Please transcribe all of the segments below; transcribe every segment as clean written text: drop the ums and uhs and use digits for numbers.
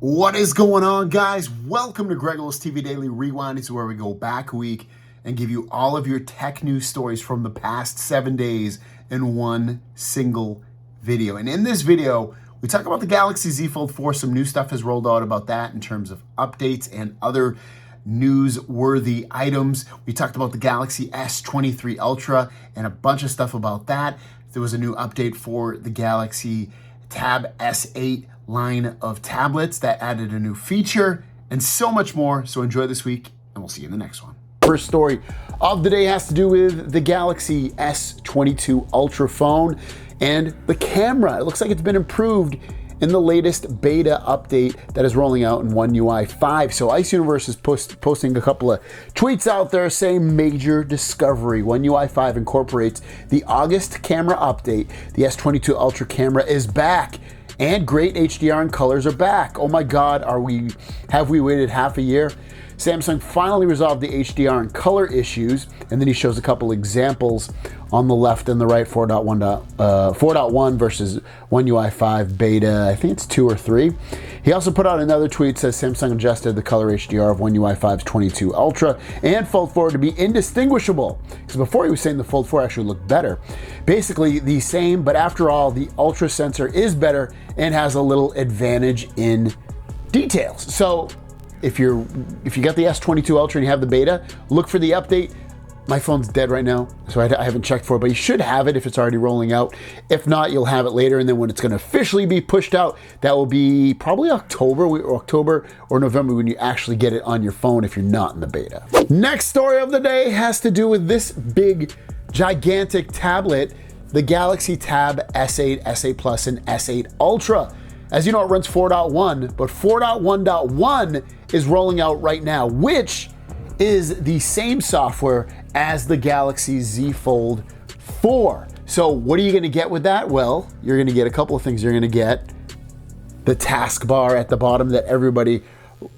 What is going on, guys? Welcome to Gregor's TV Daily Rewind. It's where we go back a week and give you all of your tech news stories from the past 7 days in one single video. And in this video, we talk about the Galaxy Z Fold 4. Some new stuff has rolled out about that in terms of updates and other newsworthy items. We talked about the Galaxy S23 Ultra and a bunch of stuff about that. There was a new update for the Galaxy Tab S8 line of tablets that added a new feature and so much more. So enjoy this week and we'll see you in the next one. First story of the day has to do with the Galaxy S22 Ultra phone and the camera. It looks like it's been improved in the latest beta update that is rolling out in One UI 5. So Ice Universe is posting a couple of tweets out there saying major discovery. One UI 5 incorporates the August camera update. The S22 Ultra camera is back. And great HDR and colors are back. Oh my God, have we waited half a year? Samsung finally resolved the HDR and color issues, and then he shows a couple examples on the left and the right, 4.1 versus One UI 5 beta, I think it's 2 or 3. He also put out another tweet that says Samsung adjusted the color HDR of One UI 5's 22 Ultra and Fold 4 to be indistinguishable. Because before he was saying the Fold 4 actually looked better. Basically the same, but after all, the Ultra sensor is better and has a little advantage in details. So if you got the S22 Ultra and you have the beta, look for the update. My phone's dead right now, so I haven't checked for it, but you should have it if it's already rolling out. If not, you'll have it later, and then when it's going to officially be pushed out, that will be probably October or November when you actually get it on your phone if you're not in the beta. Next story of the day has to do with this big, gigantic tablet, the Galaxy Tab S8, S8 Plus, and S8 Ultra. As you know, it runs 4.1, but 4.1.1 is rolling out right now, which is the same software as the Galaxy Z Fold 4. So what are you gonna get with that? Well, you're gonna get a couple of things. You're gonna get the taskbar at the bottom that everybody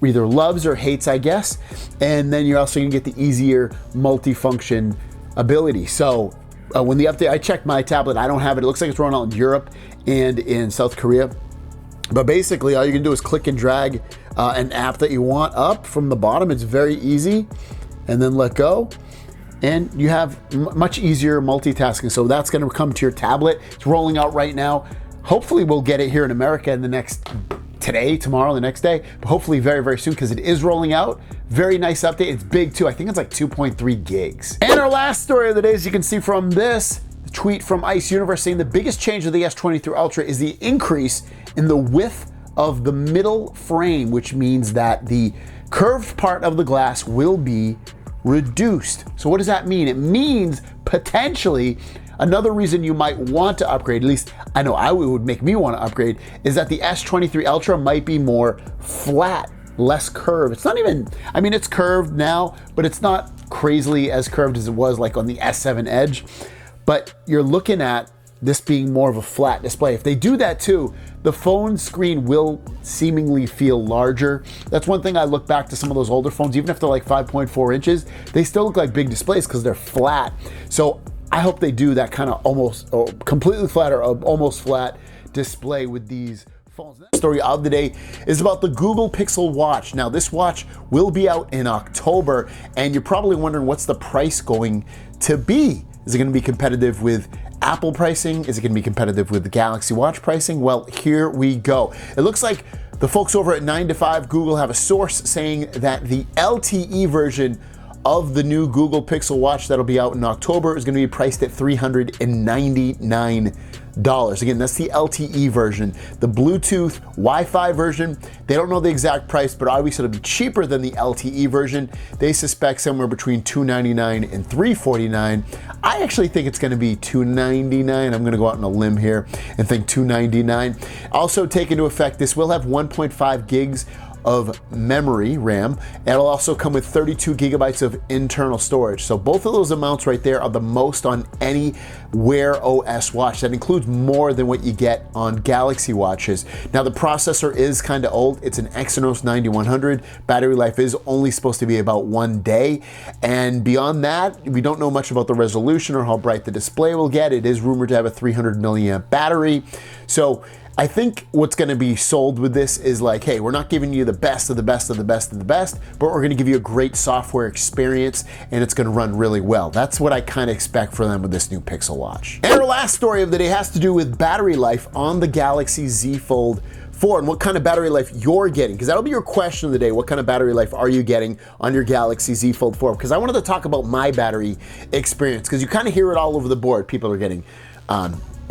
either loves or hates, I guess. And then you're also gonna get the easier multifunction ability. So when the update, I checked my tablet, I don't have it. It looks like it's rolling out in Europe and in South Korea. But basically, all you can do is click and drag an app that you want up from the bottom. It's very easy, and then let go. And you have much easier multitasking. So that's gonna come to your tablet. It's rolling out right now. Hopefully we'll get it here in America in the today, tomorrow, the next day, but hopefully very, very soon because it is rolling out. Very nice update. It's big too. I think it's like 2.3 gigs. And our last story of the day, as you can see from this tweet from Ice Universe, saying the biggest change of the S23 Ultra is the increase in the width of the middle frame, which means that the curved part of the glass will be reduced. So what does that mean? It means potentially another reason you might want to upgrade, at least I know it would make me want to upgrade, is that the S23 Ultra might be more flat, less curved. It's not even, I mean, it's curved now, but it's not crazily as curved as it was like on the S7 Edge. But you're looking at this being more of a flat display. If they do that too, the phone screen will seemingly feel larger. That's one thing I look back to some of those older phones, even if they're like 5.4 inches, they still look like big displays because they're flat. So I hope they do that kind of almost or completely flat or almost flat display with these phones. The story of the day is about the Google Pixel Watch. Now this watch will be out in October, and you're probably wondering what's the price going to be? Is it going to be competitive with Apple pricing? Is it going to be competitive with the Galaxy Watch pricing? Well, here we go. It looks like the folks over at 9 to 5 Google have a source saying that the LTE version of the new Google Pixel Watch that'll be out in October is going to be priced at $399. Again, that's the LTE version. The Bluetooth Wi-Fi version, they don't know the exact price, but obviously it'll be cheaper than the LTE version. They suspect somewhere between $299 and $349. I actually think it's going to be $299. I'm going to go out on a limb here and think $299. Also take into effect, this will have 1.5 gigs of memory RAM. It'll also come with 32 gigabytes of internal storage. So both of those amounts right there are the most on any Wear OS watch. That includes more than what you get on Galaxy watches. Now the processor is kind of old. It's an Exynos 9100. Battery life is only supposed to be about 1 day. And beyond that, we don't know much about the resolution or how bright the display will get. It is rumored to have a 300 milliamp battery. So I think what's gonna be sold with this is like, hey, we're not giving you the best of the best of the best of the best, but we're gonna give you a great software experience and it's gonna run really well. That's what I kind of expect for them with this new Pixel Watch. And our last story of the day has to do with battery life on the Galaxy Z Fold 4 and what kind of battery life you're getting, because that'll be your question of the day. What kind of battery life are you getting on your Galaxy Z Fold 4? Because I wanted to talk about my battery experience, because you kind of hear it all over the board. People are getting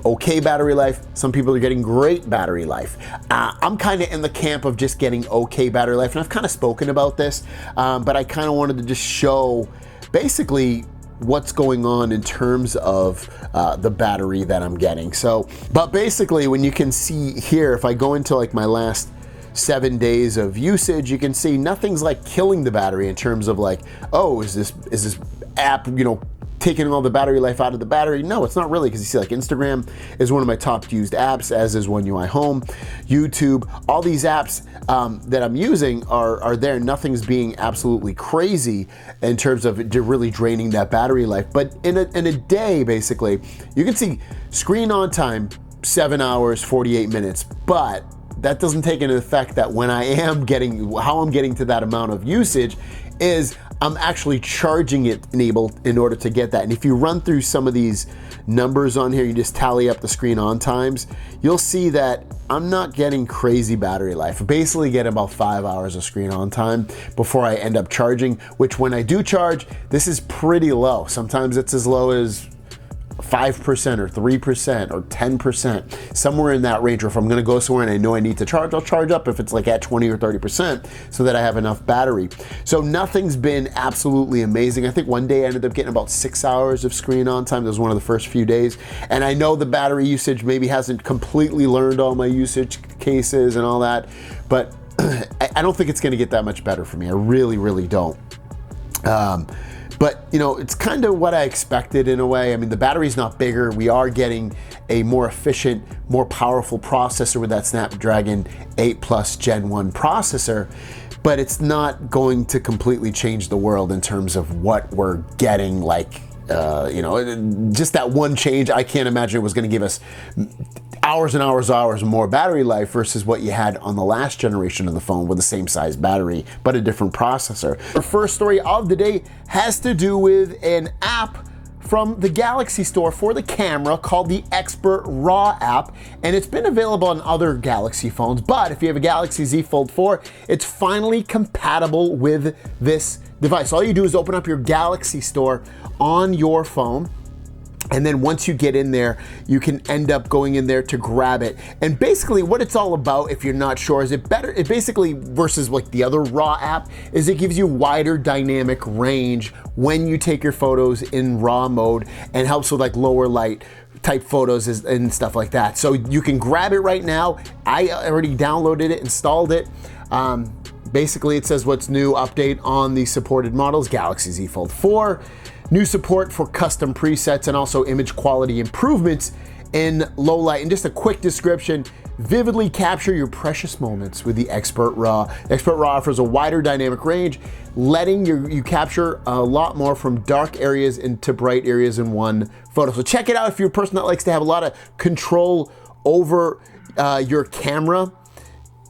okay battery life. Some people are getting great battery life. I'm kind of in the camp of just getting okay battery life, and I've kind of spoken about this, but I kind of wanted to just show basically what's going on in terms of the battery that I'm getting. So, but basically when you can see here, if I go into like my last 7 days of usage, you can see nothing's like killing the battery in terms of like, oh, is this app, you know, taking all the battery life out of the battery? No, it's not really, because you see like Instagram is one of my top used apps, as is One UI Home, YouTube, all these apps that I'm using are there. Nothing's being absolutely crazy in terms of really draining that battery life. But in a day, basically, you can see screen on time, 7 hours, 48 minutes, but that doesn't take into effect that when I am getting, how I'm getting to that amount of usage is I'm actually charging it enabled in order to get that. And if you run through some of these numbers on here, you just tally up the screen on times, you'll see that I'm not getting crazy battery life. I basically get about 5 hours of screen on time before I end up charging, which when I do charge, this is pretty low. Sometimes it's as low as 5% or 3% or 10%, somewhere in that range. Or if I'm gonna go somewhere and I know I need to charge, I'll charge up if it's like at 20 or 30% so that I have enough battery. So nothing's been absolutely amazing. I think one day I ended up getting about 6 hours of screen on time. That was one of the first few days. And I know the battery usage maybe hasn't completely learned all my usage cases and all that, but I don't think it's gonna get that much better for me. I really, really don't. But you know, it's kind of what I expected in a way. I mean, the battery's not bigger. We are getting a more efficient, more powerful processor with that Snapdragon 8 Plus Gen 1 processor, but it's not going to completely change the world in terms of what we're getting. Like, you know, just that one change, I can't imagine it was gonna give us hours and hours more battery life versus what you had on the last generation of the phone with the same size battery, but a different processor. Our first story of the day has to do with an app from the Galaxy Store for the camera called the Expert RAW app, and it's been available on other Galaxy phones, but if you have a Galaxy Z Fold 4, it's finally compatible with this device. All you do is open up your Galaxy Store on your phone, and then once you get in there, you can end up going in there to grab it. And basically what it's all about, if you're not sure, is it basically versus like the other RAW app, is it gives you wider dynamic range when you take your photos in RAW mode and helps with like lower light type photos and stuff like that. So you can grab it right now. I already downloaded it, installed it. Basically it says what's new, update on the supported models, Galaxy Z Fold 4. New support for custom presets and also image quality improvements in low light. And just a quick description, vividly capture your precious moments with the Expert RAW. Expert RAW offers a wider dynamic range, letting you capture a lot more from dark areas into bright areas in one photo. So check it out if you're a person that likes to have a lot of control over your camera.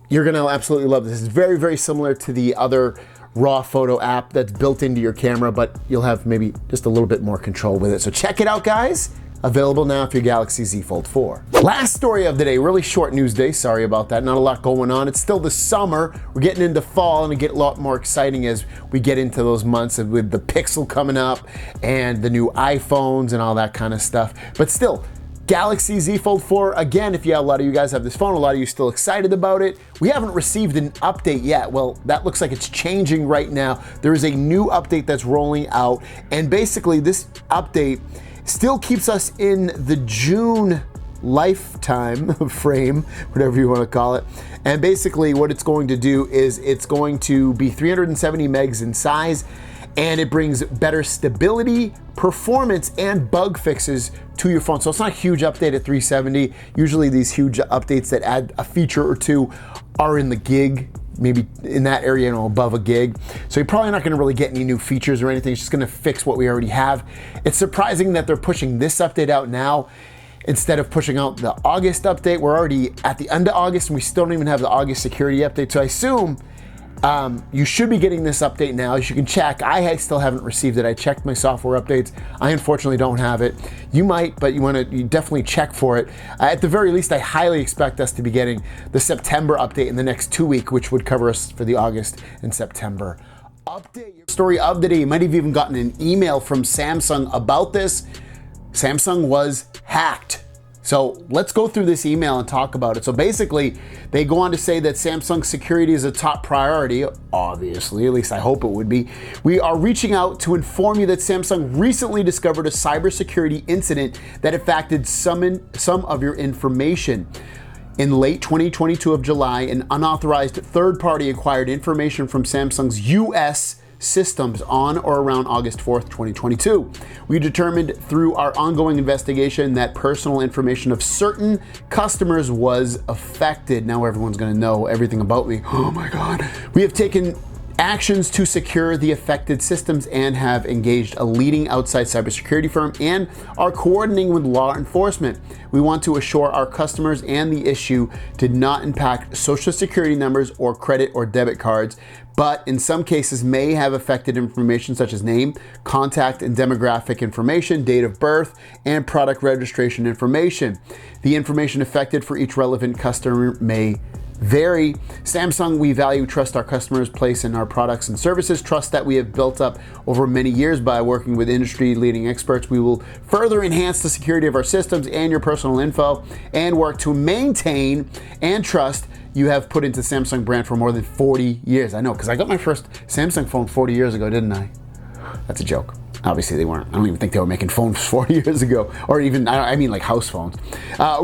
You're gonna absolutely love this. It's very, very similar to the other RAW photo app that's built into your camera, but you'll have maybe just a little bit more control with it. So check it out, guys. Available now for your Galaxy Z Fold 4. Last story of the day, really short news day. Sorry about that, not a lot going on. It's still the summer. We're getting into fall and it get a lot more exciting as we get into those months with the Pixel coming up and the new iPhones and all that kind of stuff. But still, Galaxy Z Fold 4, again, if a lot of you guys have this phone, a lot of you still excited about it. We haven't received an update yet. Well, that looks like it's changing right now. There is a new update that's rolling out, and basically this update still keeps us in the June lifetime frame, whatever you want to call it. And basically what it's going to do is it's going to be 370 megs in size, and it brings better stability, performance, and bug fixes to your phone. So it's not a huge update at 370. Usually these huge updates that add a feature or two are in the gig, maybe in that area, you know, above a gig. So you're probably not gonna really get any new features or anything. It's just gonna fix what we already have. It's surprising that they're pushing this update out now. instead of pushing out the August update. We're already at the end of August and we still don't even have the August security update. So I assume you should be getting this update now. As you can check, I still haven't received it. I checked my software updates. I unfortunately don't have it. You might, but you definitely check for it. At the very least, I highly expect us to be getting the September update in the next 2 weeks, which would cover us for the August and September update. Your story of the day, you might have even gotten an email from Samsung about this. Samsung was hacked. So let's go through this email and talk about it. So basically, they go on to say that Samsung's security is a top priority, obviously, at least I hope it would be. We are reaching out to inform you that Samsung recently discovered a cybersecurity incident that affected some of your information. In late 2022 of July, an unauthorized third party acquired information from Samsung's US systems on or around August 4th, 2022. We determined through our ongoing investigation that personal information of certain customers was affected. Now everyone's gonna know everything about me. Oh my God. We have taken actions to secure the affected systems and have engaged a leading outside cybersecurity firm and are coordinating with law enforcement. We want to assure our customers and the issue did not impact social security numbers or credit or debit cards, but in some cases may have affected information such as name, contact and demographic information, date of birth, and product registration information. The information affected for each relevant customer may vary. Samsung, we value trust our customers place in our products and services, trust that we have built up over many years by working with industry leading experts. We will further enhance the security of our systems and your personal info and work to maintain and trust you have put into Samsung brand for more than 40 years. I know, because I got my first Samsung phone 40 years ago, didn't I? That's a joke. Obviously they weren't. I don't even think they were making phones 40 years ago, or even, I mean like house phones.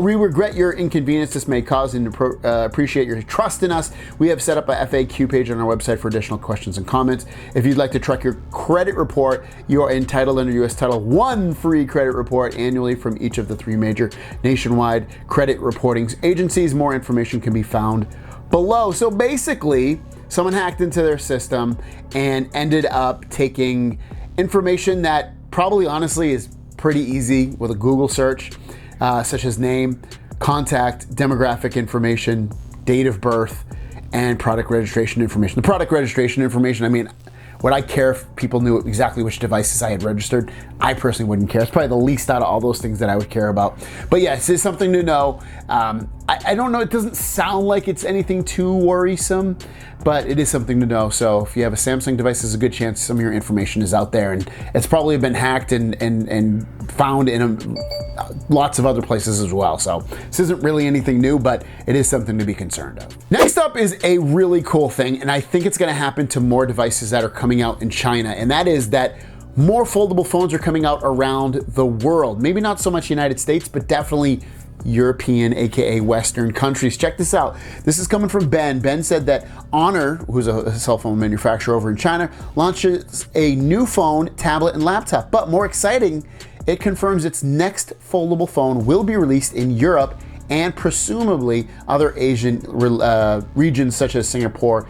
We regret your inconvenience this may cause and appreciate your trust in us. We have set up a FAQ page on our website for additional questions and comments. If you'd like to track your credit report, you are entitled under US Title I free credit report annually from each of the 3 major nationwide credit reporting agencies. More information can be found below. So basically, someone hacked into their system and ended up taking information that probably honestly is pretty easy with a Google search, such as name, contact, demographic information, date of birth, and product registration information. The product registration information, I mean, would I care if people knew exactly which devices I had registered? I personally wouldn't care. It's probably the least out of all those things that I would care about. But yes, it's something to know. I don't know, it doesn't sound like it's anything too worrisome, but it is something to know. So if you have a Samsung device, there's a good chance some of your information is out there, and it's probably been hacked and found in lots of other places as well. So this isn't really anything new, but it is something to be concerned of. Next up is a really cool thing, and I think it's gonna happen to more devices that are coming out in China, and that is that more foldable phones are coming out around the world. Maybe not so much United States, but definitely European, aka Western countries. Check this out. This is coming from Ben. Ben said that Honor, who's a cell phone manufacturer over in China, launches a new phone, tablet, and laptop. But more exciting, it confirms its next foldable phone will be released in Europe and presumably other Asian regions such as Singapore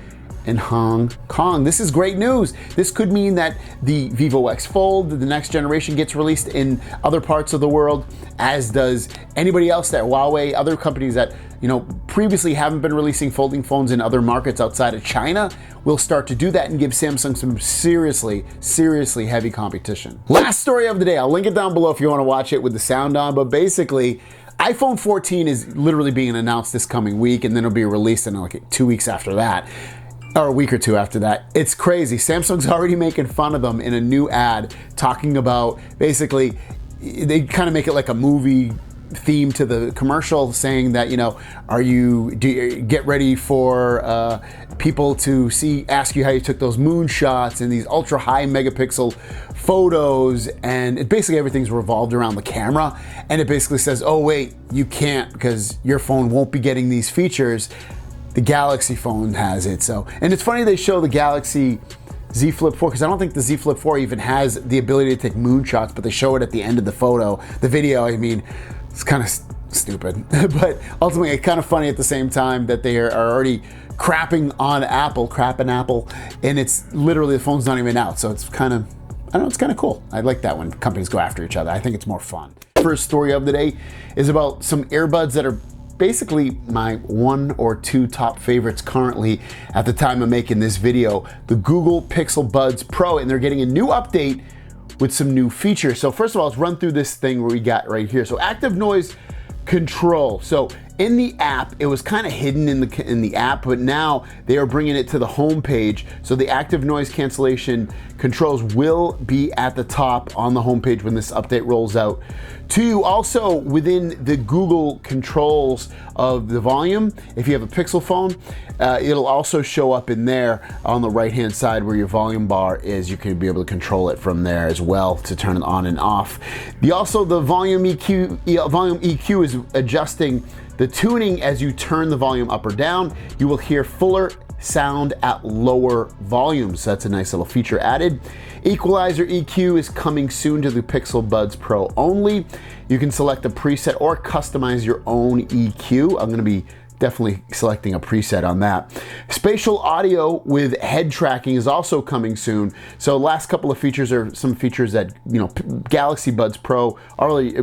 and Hong Kong. This is great news. This could mean that the Vivo X Fold, the next generation, gets released in other parts of the world, as does anybody else there. Huawei, other companies that previously haven't been releasing folding phones in other markets outside of China will start to do that and give Samsung some seriously heavy competition. Last story of the day. I'll link it down below if you want to watch it with the sound on, but basically, iPhone 14 is literally being announced this coming week, and then it'll be released in like 2 weeks after that. Or a week or two after that. It's crazy. Samsung's already making fun of them in a new ad, talking about basically, they kind of make it like a movie theme to the commercial, saying that, do you get ready for people to ask you how you took those moon shots and these ultra high megapixel photos, and it basically everything's revolved around the camera, and it basically says, oh wait, you can't because your phone won't be getting these features. The Galaxy phone has it. So, and it's funny they show the Galaxy Z Flip 4, because I don't think the Z Flip 4 even has the ability to take moonshots, but they show it at the end of the video. I mean, it's kind of stupid, but ultimately it's kind of funny at the same time that they are already crapping Apple, and it's literally, the phone's not even out. So it's kind of, I don't know, it's kind of cool. I like that when companies go after each other. I think it's more fun. First story of the day is about some earbuds that are basically my 1 or 2 top favorites currently at the time of making this video, the Google Pixel Buds Pro, and they're getting a new update with some new features. So first of all, let's run through this thing where we got right here. So active noise control. So in the app, it was kind of hidden in the app, but now they are bringing it to the home page. So the active noise cancellation controls will be at the top on the home page when this update rolls out. 2, also within the Google controls of the volume, if you have a Pixel phone, it'll also show up in there on the right-hand side where your volume bar is. You can be able to control it from there as well to turn it on and off. The volume EQ is adjusting the tuning as you turn the volume up or down. You will hear fuller sound at lower volumes. That's a nice little feature added. Equalizer EQ is coming soon to the Pixel Buds Pro only. You can select a preset or customize your own EQ. I'm gonna be definitely selecting a preset on that. Spatial audio with head tracking is also coming soon. So last couple of features are some features that, you know, Galaxy Buds Pro,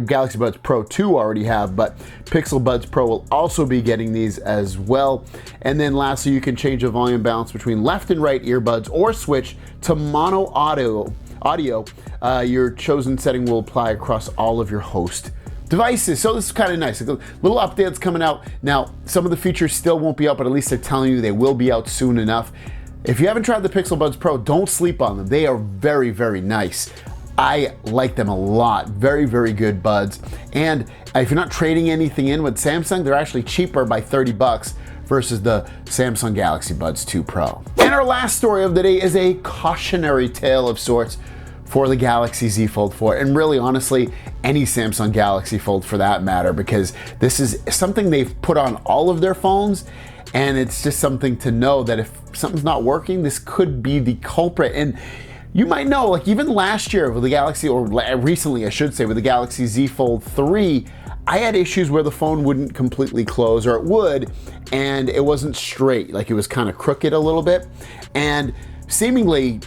Galaxy Buds Pro 2 already have, but Pixel Buds Pro will also be getting these as well. And then lastly, you can change the volume balance between left and right earbuds or switch to mono audio. Your chosen setting will apply across all of your host devices. So this is kind of nice. A little updates coming out. Now, some of the features still won't be out, but at least they're telling you they will be out soon enough. If you haven't tried the Pixel Buds Pro, don't sleep on them. They are very, very nice. I like them a lot. Very, very good buds. And if you're not trading anything in with Samsung, they're actually cheaper by 30 bucks versus the Samsung Galaxy Buds 2 Pro. And our last story of the day is a cautionary tale of sorts for the Galaxy Z Fold 4, and really honestly any Samsung Galaxy Fold for that matter, because this is something they've put on all of their phones, and it's just something to know that if something's not working, this could be the culprit. And you might know, like even last year with the Galaxy, or recently I should say, with the Galaxy Z Fold 3, I had issues where the phone wouldn't completely close, or it would, and it wasn't straight, like it was kind of crooked a little bit, and seemingly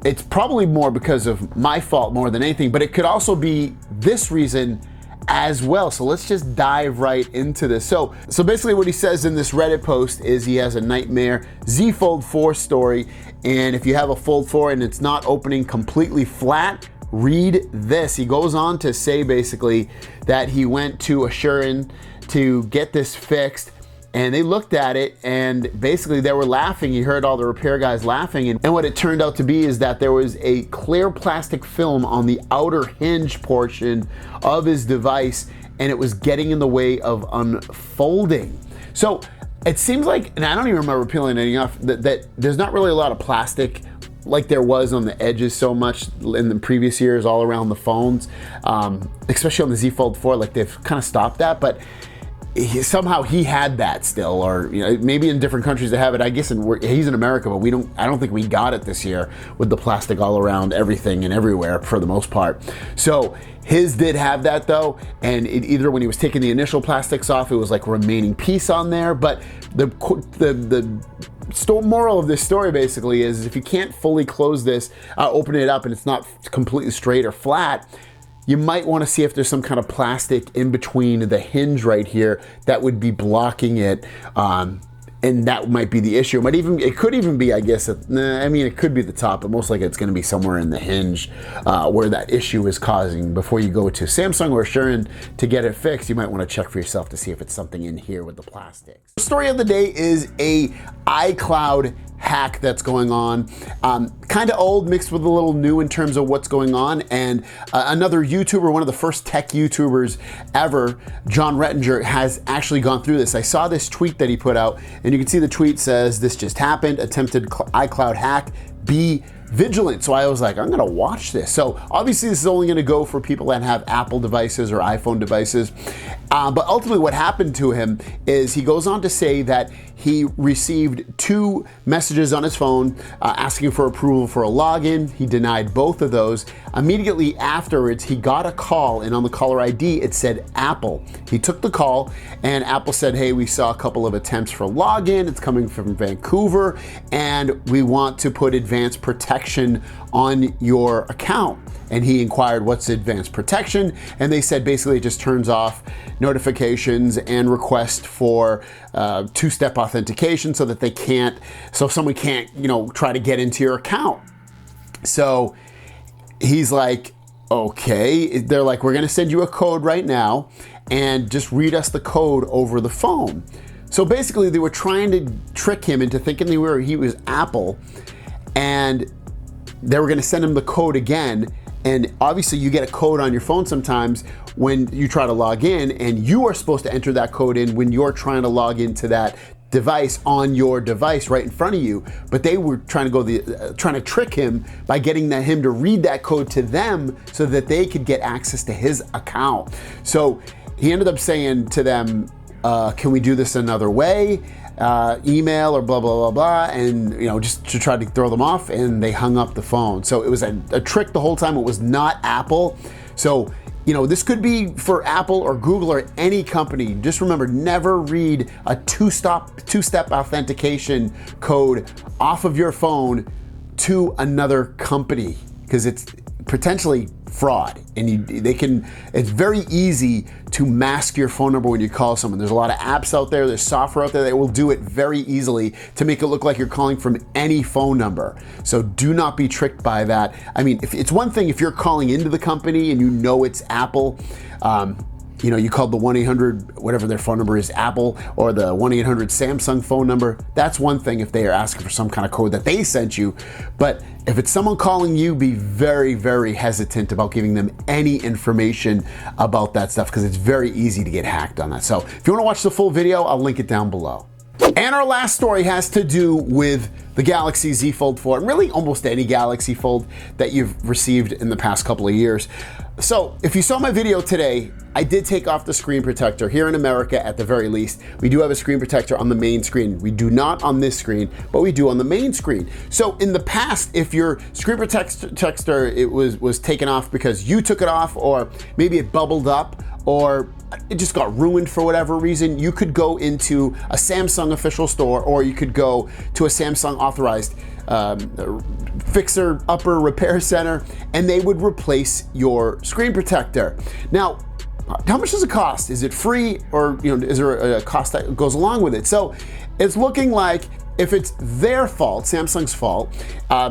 it's probably more because of my fault more than anything, but it could also be this reason as well. So let's just dive right into this. So basically what he says in this Reddit post is he has a nightmare Z Fold 4 story, and if you have a Fold 4 and it's not opening completely flat, read this. He goes on to say basically that he went to Assurin to get this fixed, and they looked at it and basically they were laughing. He heard all the repair guys laughing, and what it turned out to be is that there was a clear plastic film on the outer hinge portion of his device, and it was getting in the way of unfolding. So it seems like, and I don't even remember peeling anything off, that there's not really a lot of plastic like there was on the edges so much in the previous years all around the phones, especially on the Z Fold 4, like they've kind of stopped that, but somehow he had that still, or you know, maybe in different countries they have it. I guess he's in America, but I don't think we got it this year with the plastic all around everything and everywhere for the most part. So his did have that though, and either when he was taking the initial plastics off, it was like remaining piece on there. But the moral of this story basically is if you can't fully close this, open it up, and it's not completely straight or flat, you might want to see if there's some kind of plastic in between the hinge right here that would be blocking it, and that might be the issue. It could even be, I guess, it could be the top, but most likely it's going to be somewhere in the hinge where that issue is causing. Before you go to Samsung or Assurin to get it fixed, you might want to check for yourself to see if it's something in here with the plastics. The story of the day is a iCloud hack that's going on. Kind of old mixed with a little new in terms of what's going on, and another YouTuber, one of the first tech YouTubers ever, John Rettinger, has actually gone through this. I saw this tweet that he put out, and you can see the tweet says, "This just happened, attempted iCloud hack, be vigilant." So I was like, I'm gonna watch this. So obviously this is only gonna go for people that have Apple devices or iPhone devices. But ultimately what happened to him is he goes on to say that he received 2 messages on his phone asking for approval for a login. He denied both of those. Immediately afterwards, he got a call, and on the caller ID, it said Apple. He took the call, and Apple said, hey, we saw a couple of attempts for login. It's coming from Vancouver, and we want to put advanced protection on your account. And he inquired, what's advanced protection? And they said basically it just turns off notifications and request for 2-step authentication so that someone can't, try to get into your account. So he's like, okay. They're like, we're gonna send you a code right now and just read us the code over the phone. So basically they were trying to trick him into thinking he was Apple, and they were gonna send him the code again. And obviously you get a code on your phone sometimes when you try to log in, and you are supposed to enter that code in when you're trying to log into that device on your device right in front of you. But they were trying to trick him by getting him to read that code to them so that they could get access to his account. So he ended up saying to them, can we do this another way? Email or blah, blah, blah, blah, and just to try to throw them off, and they hung up the phone. So it was a trick the whole time. It was not Apple. So, this could be for Apple or Google or any company. Just remember, never read a two-step authentication code off of your phone to another company, because it's potentially fraud, and it's very easy to mask your phone number when you call someone. There's a lot of apps out there, there's software out there that will do it very easily to make it look like you're calling from any phone number. So do not be tricked by that. I mean, if it's one thing if you're calling into the company and it's Apple, you called the 1-800, whatever their phone number is, Apple, or the 1-800 Samsung phone number. That's one thing if they are asking for some kind of code that they sent you. But if it's someone calling you, be very, very hesitant about giving them any information about that stuff, because it's very easy to get hacked on that. So if you want to watch the full video, I'll link it down below. And our last story has to do with the Galaxy Z Fold 4, and really almost any Galaxy Fold that you've received in the past couple of years. So if you saw my video today, I did take off the screen protector. Here in America, at the very least, we do have a screen protector on the main screen. We do not on this screen, but we do on the main screen. So in the past, if your screen protector was taken off because you took it off, or maybe it bubbled up, or it just got ruined for whatever reason, you could go into a Samsung official store, or you could go to a Samsung authorized fixer upper repair center, and they would replace your screen protector. Now, how much does it cost? Is it free, or is there a cost that goes along with it? So it's looking like if it's their fault, Samsung's fault,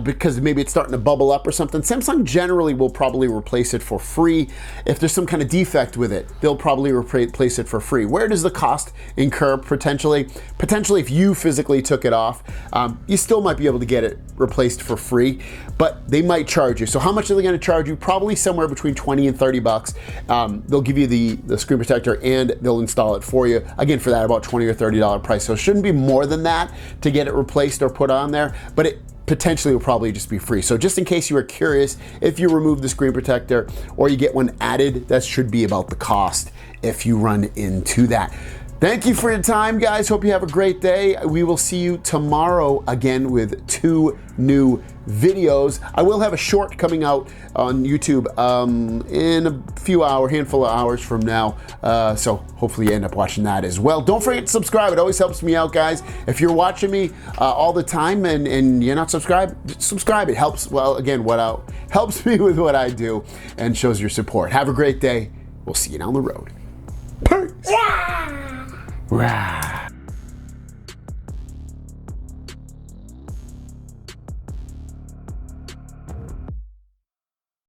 because maybe it's starting to bubble up or something, Samsung generally will probably replace it for free. If there's some kind of defect with it, they'll probably replace it for free. Where does the cost incur potentially? Potentially, if you physically took it off, you still might be able to get it replaced for free, but they might charge you. So how much are they gonna charge you? Probably somewhere between 20 and 30 bucks. They'll give you the screen protector, and they'll install it for you. Again, for that about $20 or $30 price. So it shouldn't be more than that to get it replaced or put on there, but it potentially will probably just be free. So just in case you were curious, if you remove the screen protector or you get one added, that should be about the cost if you run into that. Thank you for your time, guys. Hope you have a great day. We will see you tomorrow again with 2 new videos. I will have a short coming out on YouTube in a handful of hours from now. So hopefully you end up watching that as well. Don't forget to subscribe. It always helps me out, guys. If you're watching me all the time and you're not subscribed, subscribe. It helps, helps me with what I do and shows your support. Have a great day. We'll see you down the road. Peace. Yeah. Rah.